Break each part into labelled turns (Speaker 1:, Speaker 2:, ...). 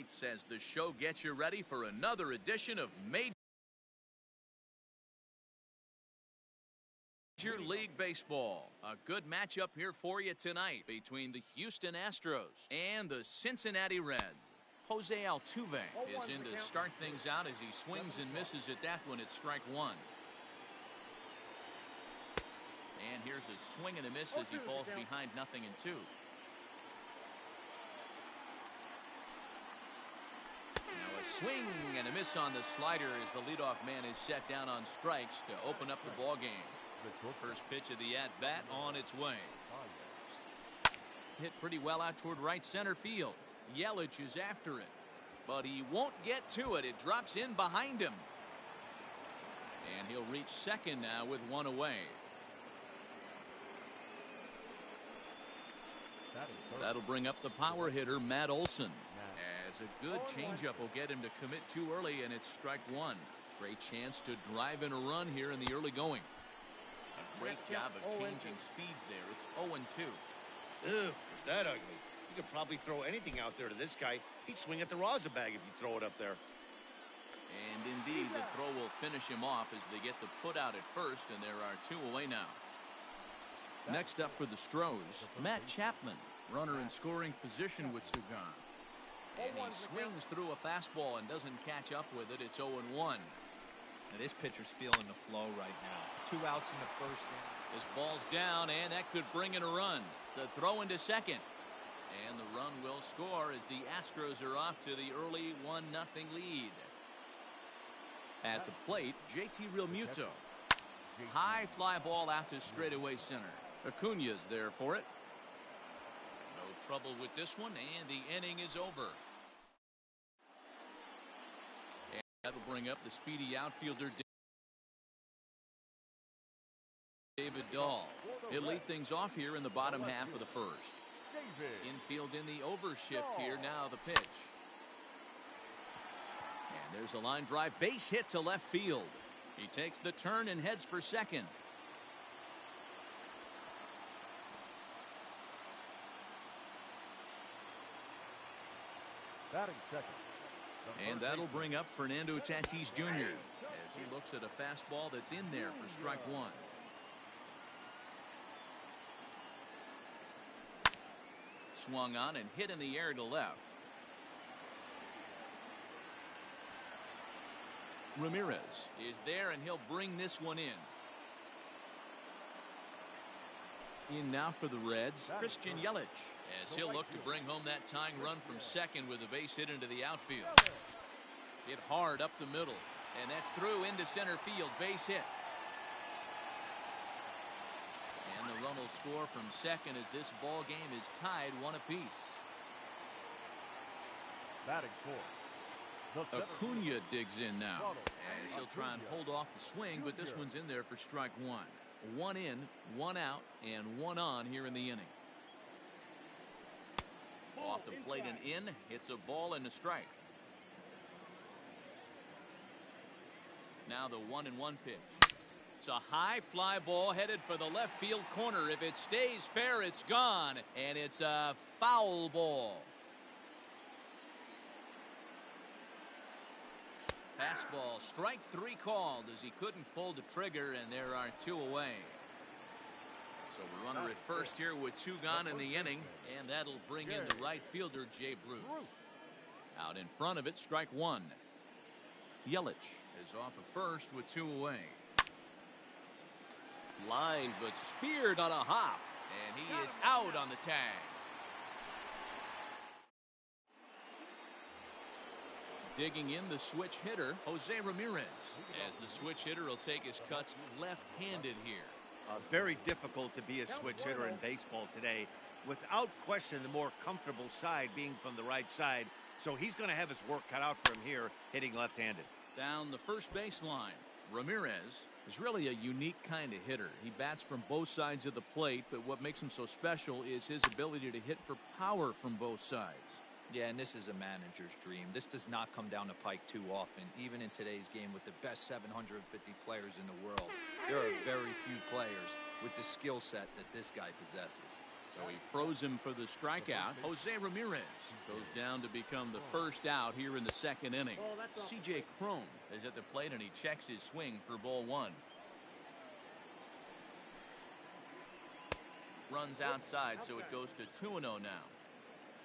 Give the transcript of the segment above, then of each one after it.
Speaker 1: lights as the show gets you ready for another edition of Major League Baseball. A good matchup here for you tonight between the Houston Astros and the Cincinnati Reds. Jose Altuve is in to start things out as he swings and misses at that one at strike one. And here's a swing and a miss as he falls behind 0-2. Now a swing and a miss on the slider as the leadoff man is set down on strikes to open up the ball game. First pitch of the at-bat on its way. Hit pretty well out toward right center field. Yelich is after it, but he won't get to it. It drops in behind him. And he'll reach second now with one away. That'll bring up the power hitter, Matt Olson. As a good changeup will get him to commit too early, and it's strike one. Great chance to drive in a run here in the early going. A great job of changing speeds there. It's 0-2.
Speaker 2: Ew, is that ugly? You could probably throw anything out there to this guy. He'd swing at the rosin bag if you throw it up there.
Speaker 1: And indeed, the throw will finish him off as they get the put out at first, and there are two away now. Next up for the Stros, Matt Chapman, runner in scoring position with two gone. And he swings through a fastball and doesn't catch up with it. It's 0-1.
Speaker 3: Now this pitcher's feeling the flow right now. 2 outs in the first inning.
Speaker 1: This ball's down, and that could bring in a run. The throw into second. And the run will score as the Astros are off to the early 1-0 lead. At the plate, JT Realmuto. High fly ball out to straightaway center. Acuna's there for it. No trouble with this one, and the inning is over. And that'll bring up the speedy outfielder David Dahl. He'll lead things off here in the bottom half of the first. Infield in the overshift here. Now the pitch. And there's a line drive. Base hit to left field. He takes the turn and heads for second. And that'll bring up Fernando Tatis Jr. as he looks at a fastball that's in there for strike one. Swung on and hit in the air to left. Ramirez is there, and he'll bring this one in. In now for the Reds, Christian Yelich, as he'll look to bring home that tying run from second with a base hit into the outfield. Hit hard up the middle, and that's through into center field. Base hit. And the run will score from second as this ball game is tied 1 apiece.
Speaker 4: Batting fourth.
Speaker 1: Acuna digs in now as he'll try and hold off the swing, but this one's in there for strike one. 1 in, 1 out, and 1 on here in the inning. Off the plate and in. It's a ball and a strike. Now the 1-1 pitch. It's a high fly ball headed for the left field corner. If it stays fair, it's gone, and it's a foul ball. Fastball, strike 3 called as he couldn't pull the trigger, and there are 2 away. So the runner at first here with 2 gone in the inning, and that'll bring in the right fielder, Jay Bruce. Out in front of it, strike 1. Yelich is off of first with 2 away. Line, but speared on a hop, and he is out on the tag. Digging in the switch hitter, Jose Ramirez, as the switch hitter will take his cuts left-handed here.
Speaker 2: Very difficult to be a switch hitter in baseball today. Without question, the more comfortable side being from the right side. So he's going to have his work cut out for him here, hitting left-handed.
Speaker 1: Down the first baseline, Ramirez is really a unique kind of hitter. He bats from both sides of the plate, but what makes him so special is his ability to hit for power from both sides.
Speaker 3: Yeah, and this is a manager's dream. This does not come down the pike too often, even in today's game with the best 750 players in the world. There are very few players with the skill set that this guy possesses.
Speaker 1: So he froze him for the strikeout. Jose Ramirez goes down to become the first out here in the second inning. C.J. Cron is at the plate, and he checks his swing for ball one. Runs outside, so it goes to 2-0 now.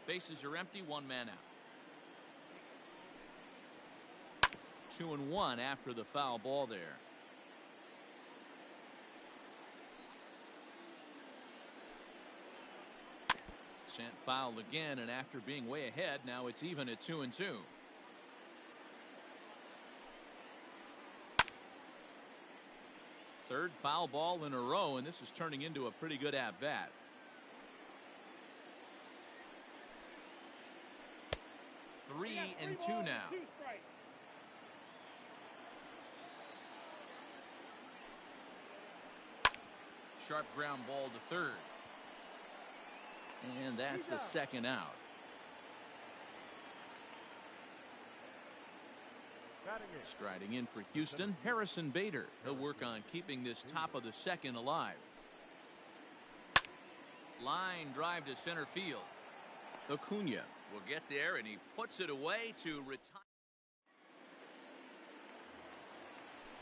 Speaker 1: Bases are empty, one man out. 2-1 after the foul ball there. Sent foul again, and after being way ahead, now it's even at 2-2. Third foul ball in a row, and this is turning into a pretty good at-bat. Three and two now. Sharp ground ball to third. And that's the second out. Striding in for Houston, Harrison Bader. He'll work on keeping this top of the second alive. Line drive to center field. Acuna will get there, and he puts it away to retire.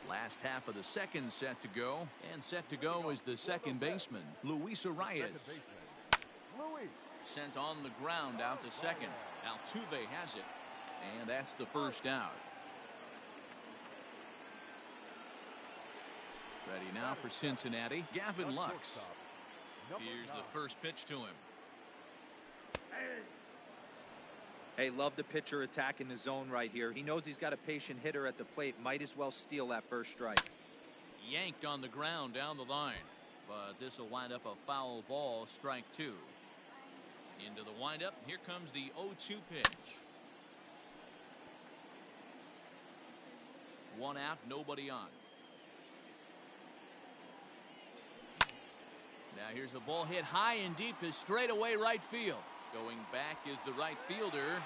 Speaker 1: Last half of the second set to go, and set to go is the second baseman, Luis Arias. Sent on the ground out to second. Altuve has it, and that's the first out. Ready now for Cincinnati, Gavin Lux. Here's the first pitch to him.
Speaker 3: Hey, love the pitcher attacking the zone right here. He knows he's got a patient hitter at the plate. Might as well steal that first strike.
Speaker 1: Yanked on the ground down the line, but this will wind up a foul ball, strike two. Into the windup, here comes the 0-2 pitch. One out, nobody on. Now here's a ball hit high and deep to straightaway right field. Going back is the right fielder.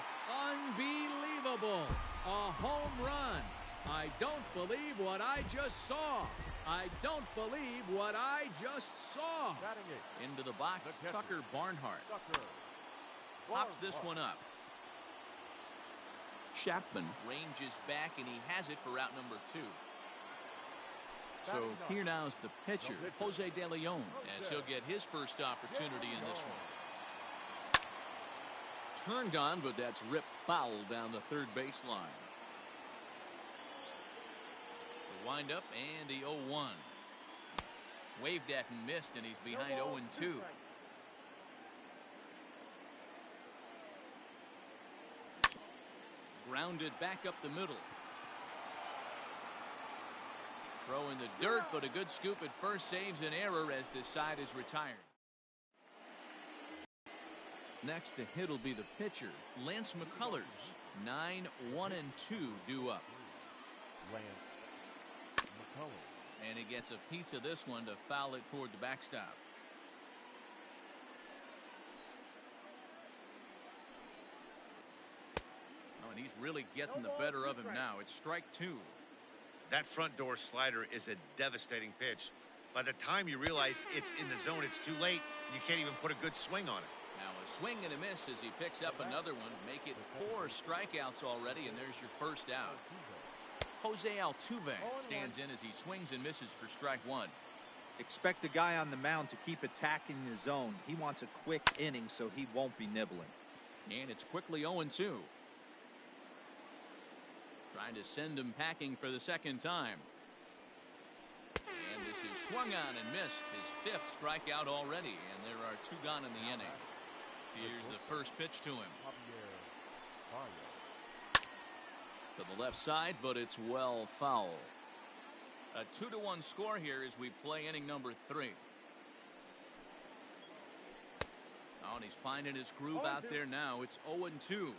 Speaker 1: Unbelievable! A home run. I don't believe what I just saw. I don't believe what I just saw. Into the box, Tucker Barnhart. Pops this one up. Chapman ranges back, and he has it for out number two. So here now is the pitcher, Jose De Leon, as he'll get his first opportunity in this one. Turned on, but that's ripped foul down the third baseline. The windup and the 0-1. Waved at and missed, and he's behind 0-2. Grounded back up the middle. Throw in the dirt, but a good scoop at first saves an error as this side is retired. Next to hit will be the pitcher, Lance McCullers. 9-1-2 due up. And he gets a piece of this one to foul it toward the backstop. Oh, and he's really getting the better of him now. It's strike two.
Speaker 2: That front door slider is a devastating pitch. By the time you realize it's in the zone, it's too late. You can't even put a good swing on it.
Speaker 1: Now a swing and a miss as he picks up another one. Make it 4 strikeouts already, and there's your first out. Jose Altuve stands in as he swings and misses for strike one.
Speaker 3: Expect the guy on the mound to keep attacking the zone. He wants a quick inning, so he won't be nibbling.
Speaker 1: And it's quickly 0-2. Trying to send him packing for the second time. And this is swung on and missed. His 5th strikeout already, and there are 2 gone in the inning. Here's the first pitch to him. To the left side, but it's well foul. A 2-1 score here as we play inning number 3. Oh, and he's finding his groove out there now. It's 0-2.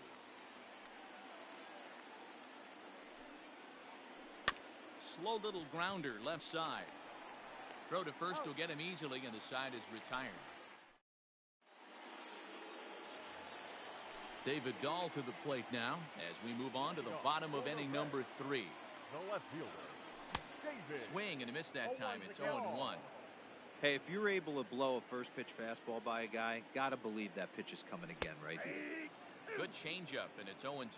Speaker 1: Slow little grounder left side. Throw to first will get him easily, and the side is retired. David Dahl to the plate now as we move on to the bottom of inning number 3.
Speaker 4: The left fielder, David.
Speaker 1: Swing and a miss that time. It's 0-1.
Speaker 3: Hey, if you're able to blow a first pitch fastball by a guy, gotta believe that pitch is coming again right here.
Speaker 1: Good changeup, and it's 0-2.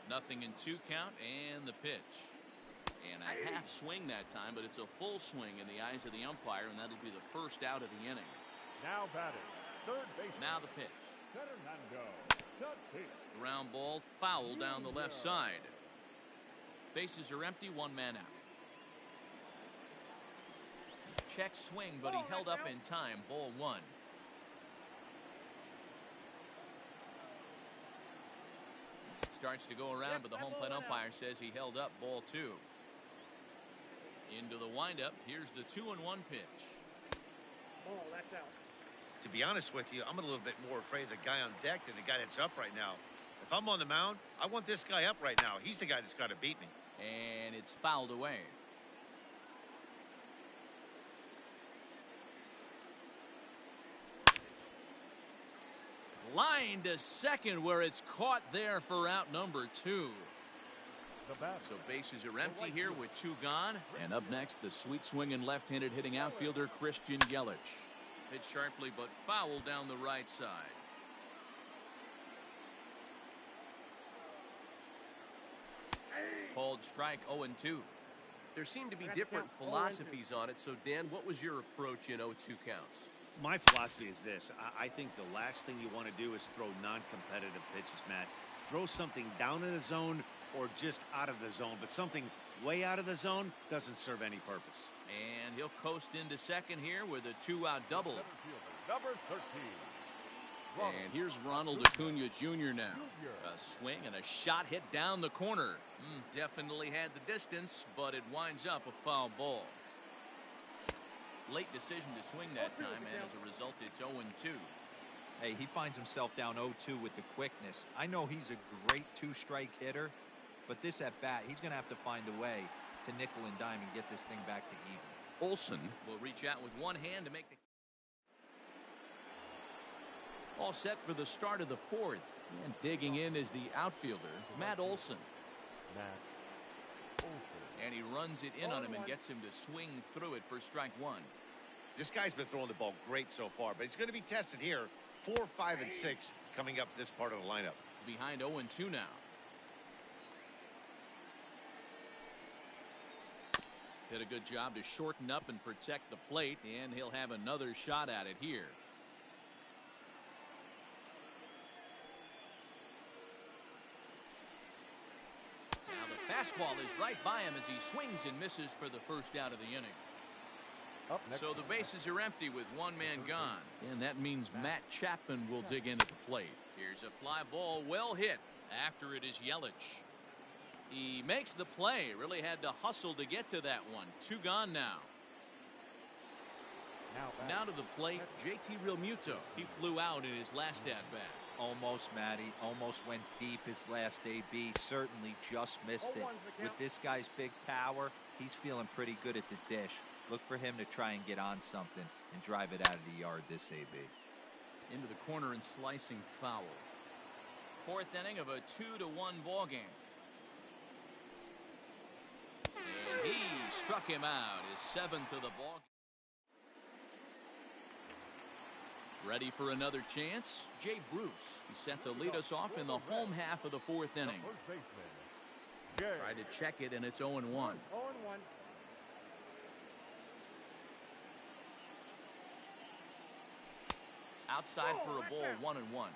Speaker 1: Nothing in 2 count, and the pitch. And a half swing that time, but it's a full swing in the eyes of the umpire, and that'll be the first out of the inning.
Speaker 4: Now batting, third base.
Speaker 1: Now the pitch.
Speaker 4: Fernando.
Speaker 1: Ground ball, foul down the left side. Bases are empty, 1 man out. Check swing, but he held up in time. Ball 1. Starts to go around, but the home plate umpire says he held up. Ball 2. Into the windup. Here's the 2-1 pitch.
Speaker 4: Oh, that's out.
Speaker 2: To be honest with you, I'm a little bit more afraid of the guy on deck than the guy that's up right now. If I'm on the mound, I want this guy up right now. He's the guy that's got to beat me.
Speaker 1: And it's fouled away. Line to second, where it's caught there for out number 2. So bases are empty here with 2 gone. And up next, the sweet swinging left-handed hitting outfielder Christian Yelich. Hit sharply, but foul down the right side. Called strike 0-2.
Speaker 5: There seem to be different philosophies on it. So, Dan, what was your approach in 0-2 counts?
Speaker 2: My philosophy is this. I think the last thing you want to do is throw non-competitive pitches, Matt. Throw something down in the zone or just out of the zone, but something way out of the zone doesn't serve any purpose.
Speaker 1: And he'll coast into second here with a 2-out double.
Speaker 4: Number 13.
Speaker 1: And here's Ronald Acuna Jr. now. A swing and a shot hit down the corner. Definitely had the distance, but it winds up a foul ball. Late decision to swing that time, and as a result, it's 0-2.
Speaker 3: Hey, he finds himself down 0-2 with the quickness. I know he's a great 2-strike hitter, but this at bat, he's going to have to find a way to nickel and dime and get this thing back to even.
Speaker 1: Olsen will reach out with one hand to make the... All set for the start of the 4th. And digging in is the outfielder, Matt Olsen. And he runs it in on him and gets him to swing through it for strike 1.
Speaker 2: This guy's been throwing the ball great so far, but he's going to be tested here. 4, 5, and 6 coming up this part of the lineup.
Speaker 1: Behind 0-2 now. Did a good job to shorten up and protect the plate, and he'll have another shot at it here. Now the fastball is right by him as he swings and misses for the first out of the inning. So the bases are empty with 1 man gone. And that means Matt Chapman will dig into the plate. Here's a fly ball, well hit. After it is Yelich. He makes the play. Really had to hustle to get to that one. 2 gone now. Now to the plate, JT Realmuto. He flew out in his last at-bat.
Speaker 3: Almost, Matty. Almost went deep his last AB. Certainly just missed it. With this guy's big power, he's feeling pretty good at the dish. Look for him to try and get on something and drive it out of the yard this AB.
Speaker 1: Into the corner and slicing foul. 4th inning of a 2-1 ball game. And he struck him out. His 7th of the ball. Ready for another chance? Jay Bruce. He's set to lead us off in the home half of the 4th inning. Try to check it, and it's 0-1.
Speaker 4: 0-1.
Speaker 1: Outside for a ball, 1-1.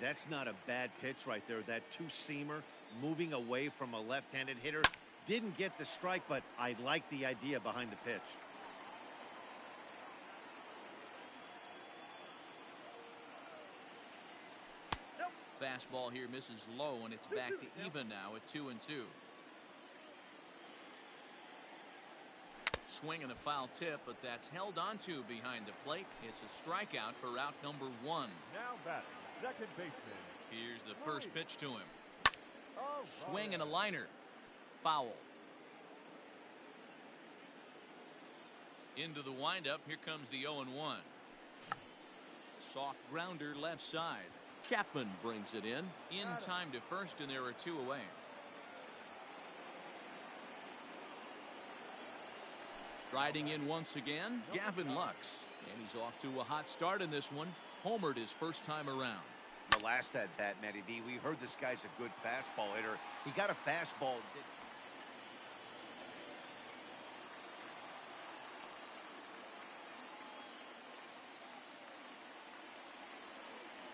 Speaker 2: That's not a bad pitch right there. That 2-seamer moving away from a left-handed hitter. Didn't get the strike, but I like the idea behind the pitch.
Speaker 1: Fastball here misses low, and it's back to even now at 2-2. Swing and a foul tip, but that's held onto behind the plate. It's a strikeout for out number 1.
Speaker 4: Now batting, second baseman.
Speaker 1: Here's the first pitch to him. Swing and a liner. Foul. Into the windup. Here comes the 0-1. Soft grounder left side. Chapman brings it in time to first, and there are 2 away. Striding in once again, Gavin Lux. And he's off to a hot start in this one. Homered his first time around.
Speaker 2: The last at bat, Matty V, we heard this guy's a good fastball hitter. He got a fastball.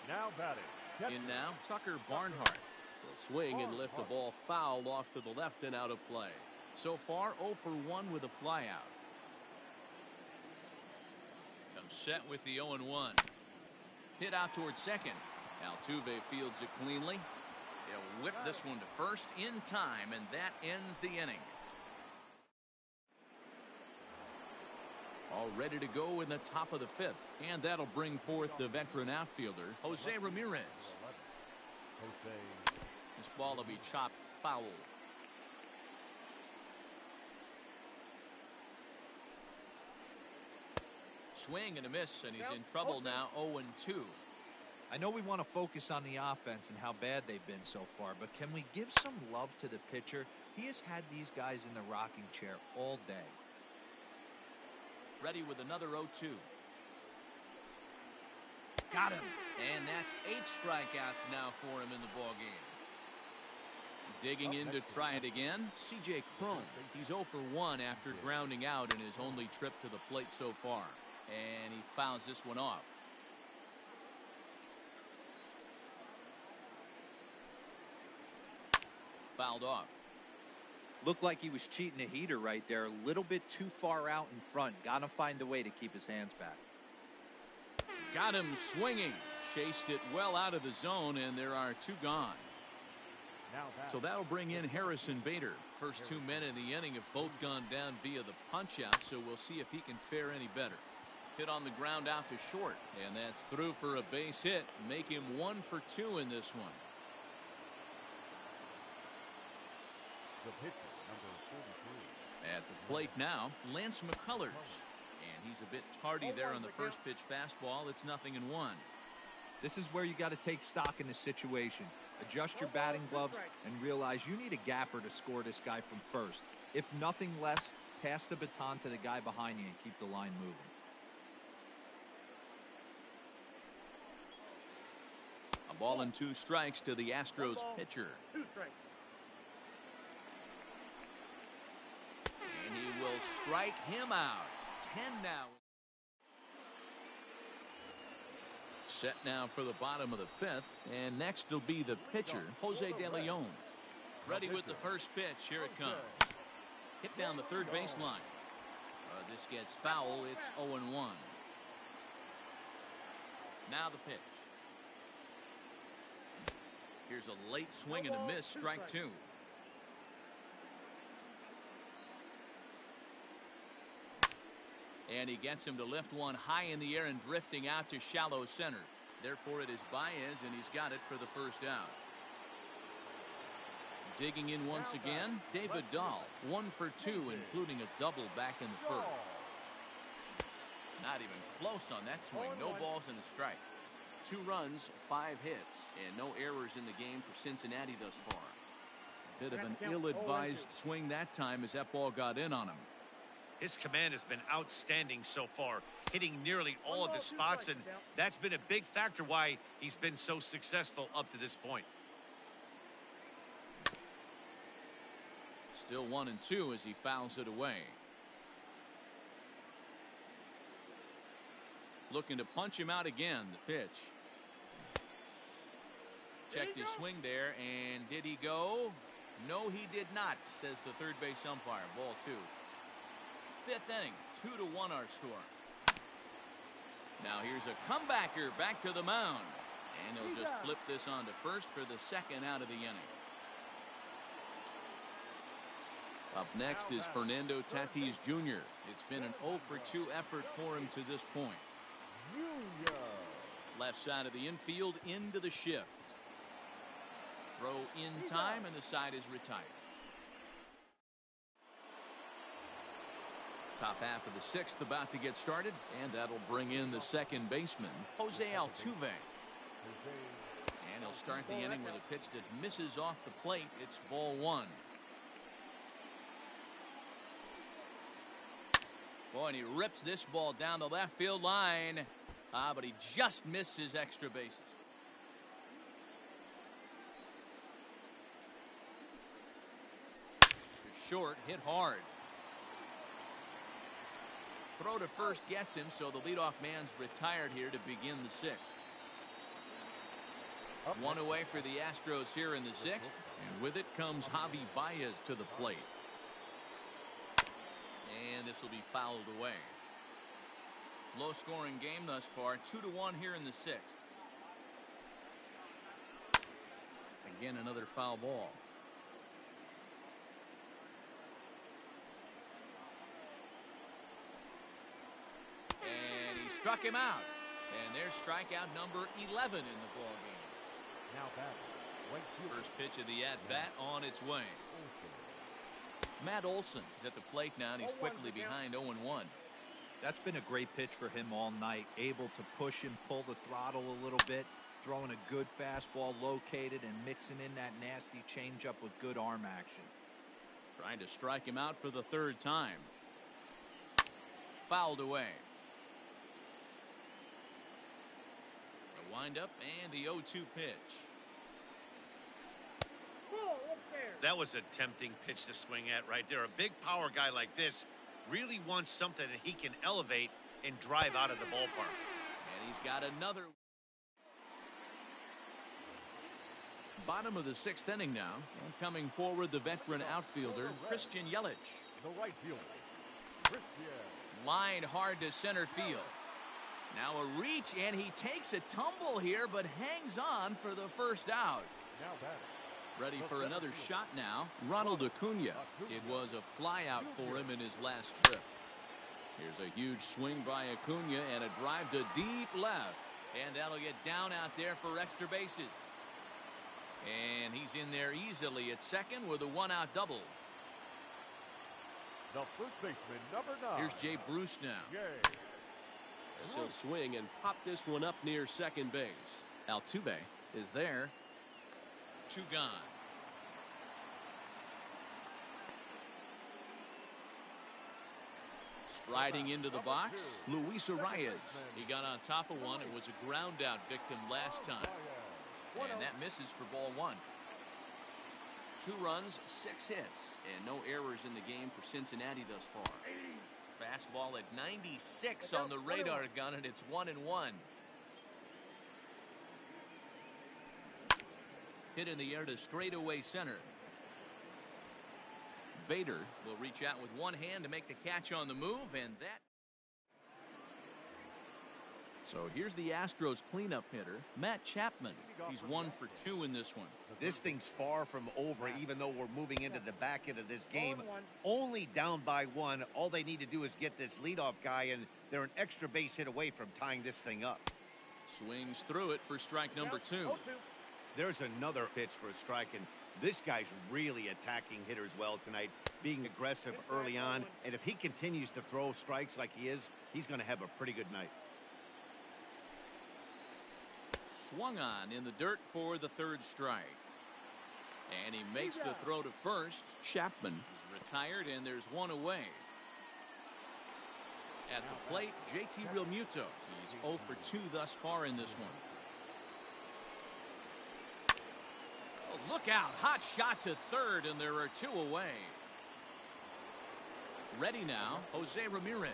Speaker 4: Now batting.
Speaker 1: In now, Tucker Barnhart. He'll swing and lift the ball foul off to the left and out of play. So far, 0 for 1 with a flyout. Comes set with the 0-1. Hit out towards second. Altuve fields it cleanly. He'll whip this one to first in time, and that ends the inning. All ready to go in the top of the 5th, and that'll bring forth the veteran outfielder, Jose Ramirez. This ball will be chopped foul. Swing and a miss, and he's in trouble now. 0-2.
Speaker 3: I know we want to focus on the offense and how bad they've been so far, but can we give some love to the pitcher? He has had these guys in the rocking chair all day.
Speaker 1: Ready with another 0-2. Got him. And that's 8 strikeouts now for him in the ball game. Digging in to try it again, C.J. Cron. He's 0 for 1 after grounding out in his only trip to the plate so far. And he fouls this one off. Fouled off.
Speaker 3: Looked like he was cheating a heater right there. A little bit too far out in front. Got to find a way to keep his hands back.
Speaker 1: Got him swinging. Chased it well out of the zone, and there are 2 gone. So that'll bring in Harrison Bader. First 2 men in the inning have both gone down via the punch-out, so we'll see if he can fare any better. Hit on the ground out to short, and that's through for a base hit. Make him 1 for 2 in this one.
Speaker 4: The pitcher, number 43.
Speaker 1: At the plate now, Lance McCullers. And he's a bit tardy there on the first pitch fastball. It's 0-1.
Speaker 3: This is where you got to take stock in the situation. Adjust your batting gloves and realize you need a gapper to score this guy from first. If nothing less, pass the baton to the guy behind you and keep the line moving.
Speaker 1: A ball and 2 strikes to the Astros pitcher.
Speaker 4: 2 strikes.
Speaker 1: And he will strike him out. 10 now. Set now for the bottom of the 5th, and next will be the pitcher, Jose De Leon. Ready with the first pitch. Here it comes. Hit down the third baseline. This gets foul. It's 0-1. Now the pitch. Here's a late swing and a miss. Strike 2. And he gets him to lift one high in the air and drifting out to shallow center. Therefore, it is Baez, and he's got it for the first out. Digging in once again, David Dahl. 1 for 2, including a double back in the first. Not even close on that swing. No balls and a strike. 2 runs, 5 hits, and no errors in the game for Cincinnati thus far. A bit of an ill-advised swing that time as that ball got in on him.
Speaker 2: His command has been outstanding so far, hitting nearly all of his spots, and that's been a big factor why he's been so successful up to this point.
Speaker 1: Still 1-2 as he fouls it away. Looking to punch him out again. The pitch. Checked his swing there, and did he go? No, he did not, says the third base umpire. Ball 2. 5th inning, 2-1 our score. Now here's a comebacker back to the mound. And they'll just flip this on to first for the second out of the inning. Up next is Fernando Tatis Jr. It's been an 0 for 2 effort for him to this point. Left side of the infield into the shift. Throw in time, and the side is retired. Top half of the 6th about to get started, and that'll bring in the second baseman, Jose Altuve. And he'll start the inning with a pitch that misses off the plate. It's ball 1. Boy, and he rips this ball down the left field line. But he just missed his extra bases. Short, hit hard. Throw to first gets him, so the leadoff man's retired here to begin the sixth. One away for the Astros here in the sixth, and with it comes Javi Baez to the plate. And this will be fouled away. Low-scoring game thus far, 2-1 here in the sixth. Again, another foul ball. And he struck him out. And there's strikeout number 11 in the ball game.
Speaker 4: Now batting.
Speaker 1: First pitch of the at-bat on its way. Matt Olson is at the plate now, and he's quickly behind 0-1.
Speaker 3: That's been a great pitch for him all night. Able to push and pull the throttle a little bit. Throwing a good fastball located and mixing in that nasty changeup with good arm action.
Speaker 1: Trying to strike him out for the third time. Fouled away. The windup and the 0-2 pitch.
Speaker 2: That was a tempting pitch to swing at right there. A big power guy like this really wants something that he can elevate and drive out of the ballpark.
Speaker 1: And he's got another. Bottom of the sixth inning now. And coming forward, the veteran outfielder, Christian Yelich.
Speaker 4: The right fielder, Christian.
Speaker 1: Lined hard to center field. Now a reach, and he takes a tumble here, but hangs on for the first out.
Speaker 4: Now batting.
Speaker 1: Ready for another shot now. Ronald Acuna. It was a fly out for him in his last trip. Here's a huge swing by Acuna and a drive to deep left. And that'll get down out there for extra bases. And he's in there easily at second with a one-out double.
Speaker 4: The first baseman, number 9.
Speaker 1: Here's Jay Bruce now.
Speaker 5: As he'll swing and pop this one up near second base.
Speaker 1: Altuve is there. 2 gone. Striding into the box, Luis Arias. He got on top of one and was a ground out victim last time. And that misses for ball 1. 2 runs, 6 hits, and no errors in the game for Cincinnati thus far. Fastball at 96 on the radar gun, and it's 1-1. Hit in the air to straightaway center. Bader will reach out with one hand to make the catch on the move, and that. So here's the Astros cleanup hitter, Matt Chapman. He's 1 for 2 in this one.
Speaker 2: This thing's far from over, even though we're moving into the back end of this game. Only down by 1. All they need to do is get this leadoff guy, and they're an extra base hit away from tying this thing up.
Speaker 1: Swings through it for strike number 2.
Speaker 2: There's another pitch for a strike, and this guy's really attacking hitters well tonight, being aggressive early on. And if he continues to throw strikes like he is, he's going to have a pretty good night.
Speaker 1: Swung on in the dirt for the 3rd strike. And he makes the throw to first. Chapman is retired, and there's 1 away. At the plate, JT Realmuto. He's 0 for 2 thus far in this one. Oh, look out. Hot shot to third, and there are 2 away. Ready now, Jose Ramirez.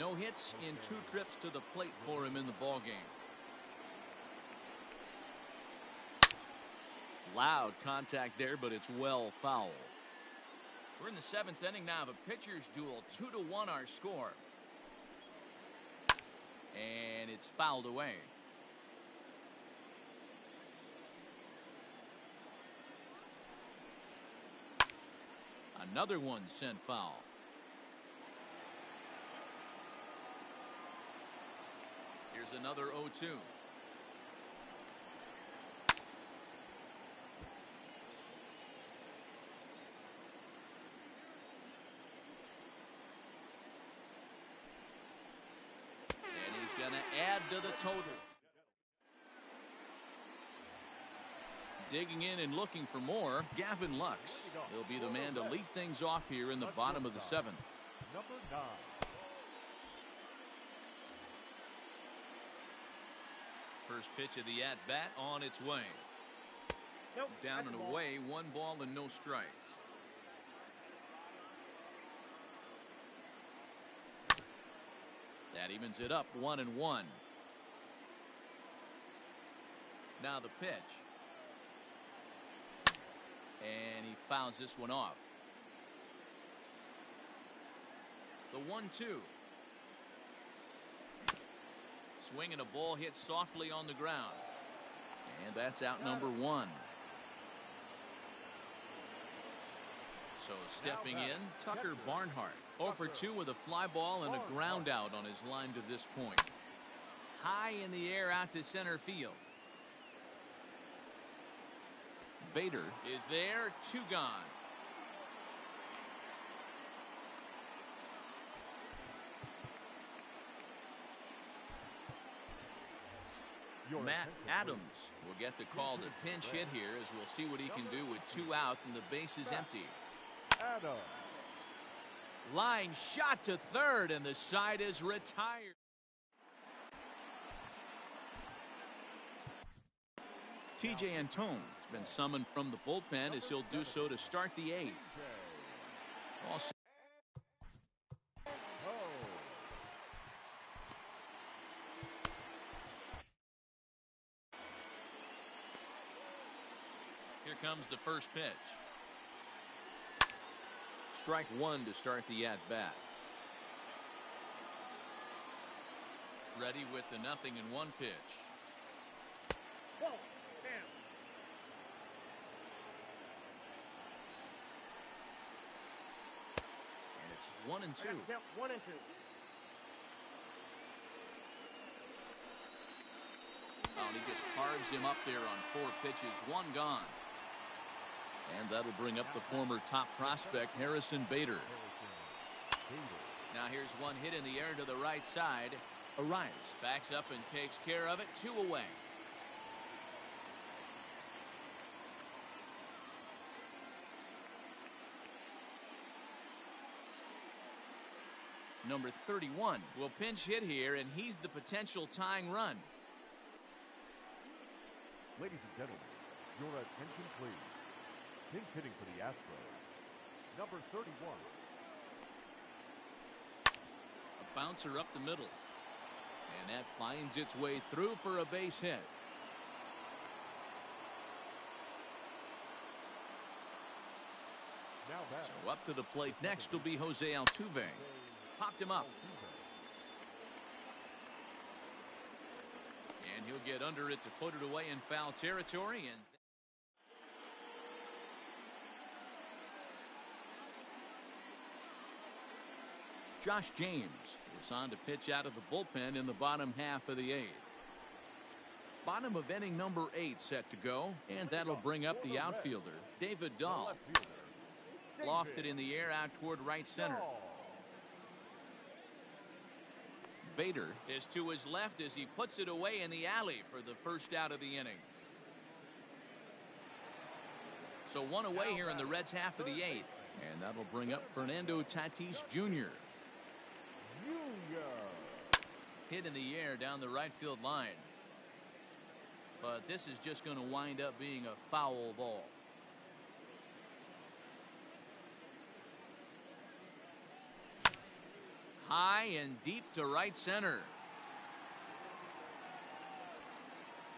Speaker 1: No hits in 2 trips to the plate for him in the ballgame. Loud contact there, but it's well foul. We're in the 7th inning now of a pitcher's duel. 2-1 our score. And it's fouled away. Another one sent foul. Here's another 0-2. Going to add to the total. Digging in and looking for more, Gavin Lux. He'll be the man to lead things off here in the bottom of the 7th.
Speaker 4: Number 9.
Speaker 1: First pitch of the at-bat on its way.
Speaker 6: Nope,
Speaker 1: Down
Speaker 6: that's
Speaker 1: and
Speaker 6: a ball.
Speaker 1: away, 1 ball and no strikes. That evens it up 1-1. Now the pitch. And he fouls this one off. The 1-2. Swing and a ball hit softly on the ground. And that's out number 1. So stepping in, Tucker Barnhart. 0 for 2 with a fly ball and a ground out on his line to this point. High in the air out to center field. Bader is there, 2 gone. Matt Adams will get the call to pinch hit here, as we'll see what he can do with 2 out and the base is empty.
Speaker 4: Adams.
Speaker 1: Line shot to third, and the side is retired. TJ Antone has been summoned from the bullpen, as he'll do so to start the 8th. Also, here comes the first pitch. Strike 1 to start the at-bat. Ready with the 0-1 pitch.
Speaker 6: Whoa, damn.
Speaker 1: And it's 1-2.
Speaker 6: Yep, 1 and 2.
Speaker 1: Oh, and he just carves him up there on 4 pitches, 1 gone. And that'll bring up the former top prospect, Harrison Bader. Now here's one hit in the air to the right side. Arias backs up and takes care of it. 2 away. Number 31 will pinch hit here, and he's the potential tying run.
Speaker 4: Ladies and gentlemen, your attention please. Pinch hitting for the Astros, number 31.
Speaker 1: A bouncer up the middle. And that finds its way through for a base hit.
Speaker 4: Now back.
Speaker 1: So up to the plate next will be Jose Altuve. Popped him up. And he'll get under it to put it away in foul territory. And Josh James is on to pitch out of the bullpen in the bottom half of the 8th. Bottom of inning number 8 set to go, and that'll bring up the outfielder, David Dahl. Lofted in the air out toward right center. Bader is to his left as he puts it away in the alley for the first out of the inning. So 1 away here in the Reds' half of the 8th, and that'll bring up Fernando Tatis Jr. Hit in the air down the right field line. But this is just going to wind up being a foul ball. High and deep to right center.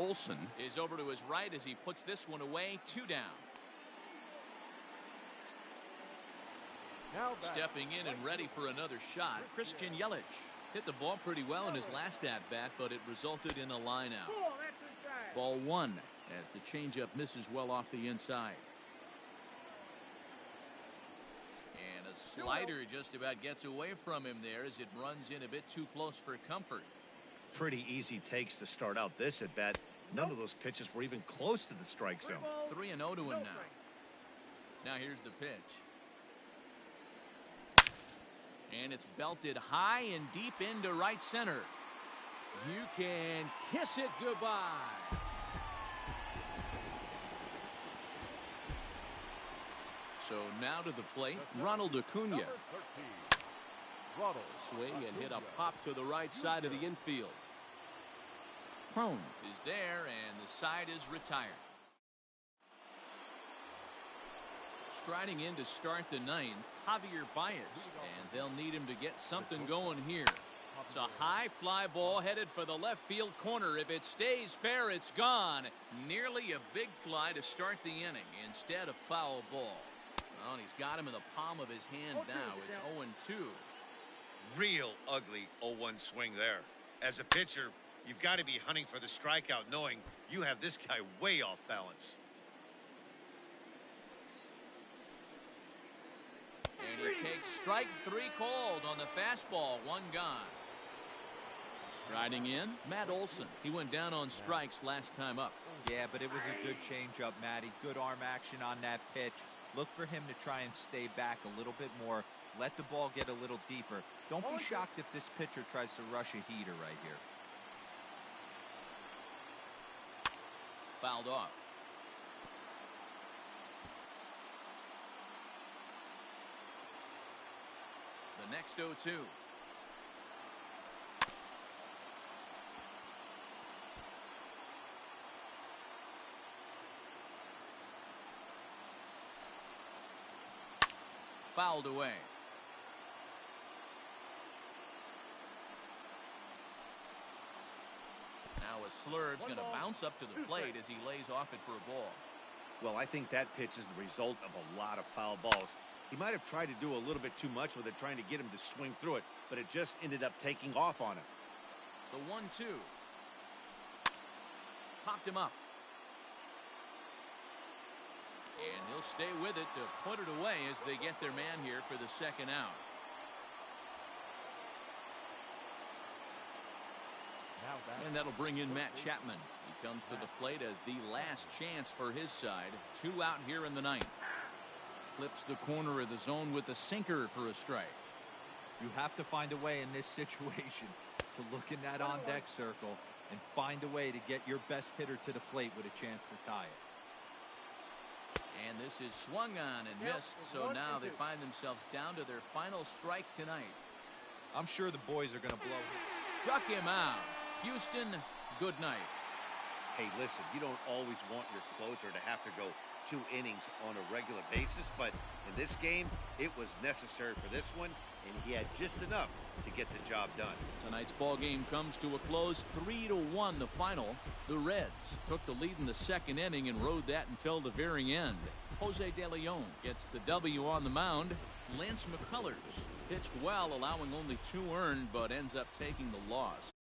Speaker 1: Olsen is over to his right as he puts this one away. 2 down.
Speaker 4: Now back.
Speaker 1: Stepping in and ready for another shot, Christian Yelich. Hit the ball pretty well in his last at-bat, but it resulted in a line out.
Speaker 6: Cool, that's inside.
Speaker 1: Ball 1 as the changeup misses well off the inside. And a slider just about gets away from him there as it runs in a bit too close for comfort.
Speaker 2: Pretty easy takes to start out this at bat. None of those pitches were even close to the strike zone.
Speaker 1: 3-0 to him now. Now here's the pitch. And it's belted high and deep into right center. You can kiss it goodbye. So now to the plate, Ronald Acuna.
Speaker 4: Number 13. Ronald
Speaker 1: Swing and hit a pop to the right side of the infield. Crone is there, and the side is retired. Striding in to start the ninth, Javier Baez, and they'll need him to get something going here. It's a high fly ball headed for the left field corner. If it stays fair, it's gone. Nearly a big fly to start the inning instead of foul ball. Well, he's got him in the palm of his hand now. It's 0-2.
Speaker 2: Real ugly 0-1 swing there. As a pitcher, you've got to be hunting for the strikeout, knowing you have this guy way off balance.
Speaker 1: And he takes strike 3 called on the fastball. 1 gone. Striding in, Matt Olson. He went down on strikes last time up.
Speaker 3: Yeah, but it was a good changeup, Matty. Good arm action on that pitch. Look for him to try and stay back a little bit more. Let the ball get a little deeper. Don't be shocked if this pitcher tries to rush a heater right here.
Speaker 1: Fouled off. The next 0-2. Fouled away. Now a slurve's going to bounce up to the plate as he lays off it for a ball.
Speaker 2: Well, I think that pitch is the result of a lot of foul balls. He might have tried to do a little bit too much with it, trying to get him to swing through it, but it just ended up taking off on him.
Speaker 1: The 1-2. Popped him up. And he'll stay with it to put it away as they get their man here for the second out. And that'll bring in Matt Chapman. He comes to the plate as the last chance for his side. 2 out here in the ninth. Flips the corner of the zone with the sinker for a strike.
Speaker 3: You have to find a way in this situation to look in that on-deck circle and find a way to get your best hitter to the plate with a chance to tie it.
Speaker 1: And this is swung on and missed, so now they find themselves down to their final strike tonight.
Speaker 3: I'm sure the boys are going to blow.
Speaker 1: Struck him out. Houston, good night.
Speaker 2: Hey, listen, you don't always want your closer to have to go 2 innings on a regular basis, but in this game, it was necessary for this one, and he had just enough to get the job done.
Speaker 1: Tonight's ball game comes to a close, 3-1 the final. The Reds took the lead in the second inning and rode that until the very end. Jose De Leon gets the W on the mound. Lance McCullers pitched well, allowing only 2 earned, but ends up taking the loss.